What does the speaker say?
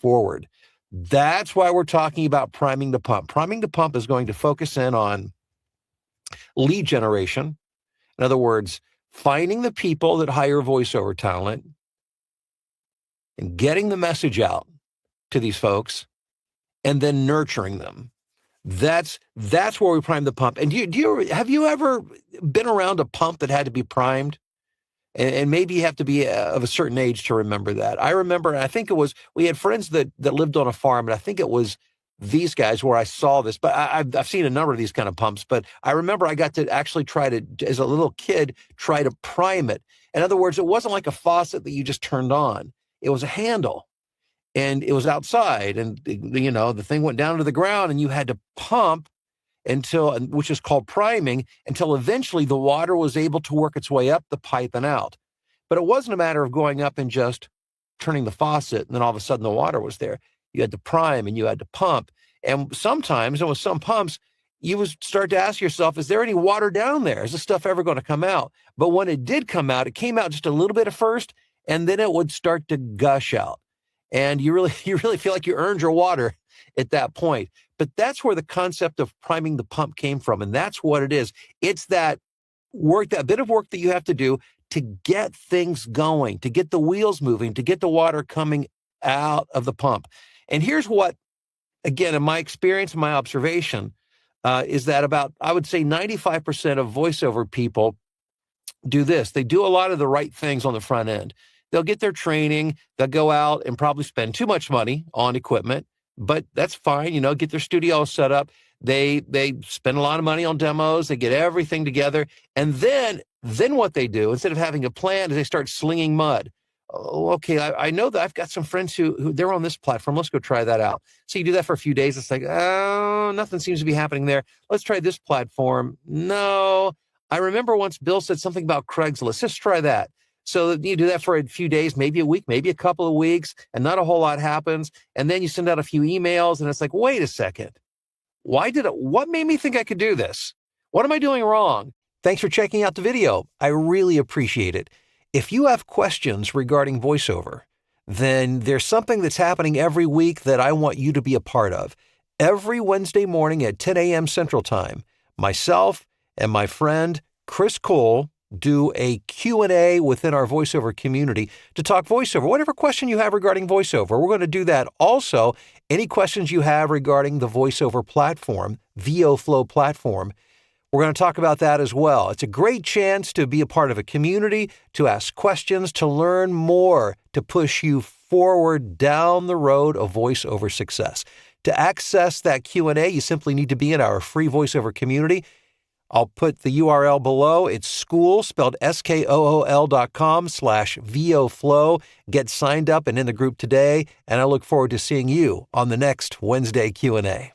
forward. That's why we're talking about priming the pump. Priming the pump is going to focus in on lead generation. In other words, finding the people that hire voiceover talent and getting the message out to these folks and then nurturing them. That's where we prime the pump. And have you ever been around a pump that had to be primed? And maybe you have to be of a certain age to remember that. I remember, I think it was, we had friends that lived on a farm, and I think it was these guys where I saw this, but I've seen a number of these kind of pumps, but I remember I got to actually try to, as a little kid, try to prime it. In other words, it wasn't like a faucet that you just turned on. It was a handle, and it was outside, and the thing went down to the ground, and you had to pump which is called priming, until eventually the water was able to work its way up the pipe and out. But it wasn't a matter of going up and just turning the faucet, and then all of a sudden the water was there. You had to prime and you had to pump. And sometimes, and with some pumps, you would start to ask yourself, is there any water down there? Is this stuff ever going to come out? But when it did come out, it came out just a little bit at first, and then it would start to gush out. And you really feel like you earned your water at that point. But that's where the concept of priming the pump came from. And that's what it is. It's that work, that bit of work that you have to do to get things going, to get the wheels moving, to get the water coming out of the pump. And here's what, again, in my experience, my observation, is that about, I would say 95% of voiceover people do this. They do a lot of the right things on the front end. They'll get their training, they'll go out and probably spend too much money on equipment, but that's fine, get their studio set up. They spend a lot of money on demos, they get everything together, and then what they do, instead of having a plan, is they start slinging mud. Oh, okay, I know that I've got some friends who they're on this platform. Let's go try that out. So you do that for a few days. It's like, oh, nothing seems to be happening there. Let's try this platform. No, I remember once Bill said something about Craigslist. Let's try that. So you do that for a few days, maybe a week, maybe a couple of weeks, and not a whole lot happens. And then you send out a few emails, and it's like, wait a second. What made me think I could do this? What am I doing wrong? Thanks for checking out the video. I really appreciate it. If you have questions regarding voiceover, then there's something that's happening every week that I want you to be a part of. Every Wednesday morning at 10 a.m. Central Time, myself and my friend Chris Cole do a Q&A within our voiceover community to talk voiceover. Whatever question you have regarding voiceover, we're going to do that. Also, any questions you have regarding the voiceover platform, VOFlow platform, we're going to talk about that as well. It's a great chance to be a part of a community, to ask questions, to learn more, to push you forward down the road of voiceover success. To access that Q&A, you simply need to be in our free voiceover community. I'll put the URL below. It's school, spelled SKOOL.com/VOFlow. Get signed up and in the group today, and I look forward to seeing you on the next Wednesday Q&A.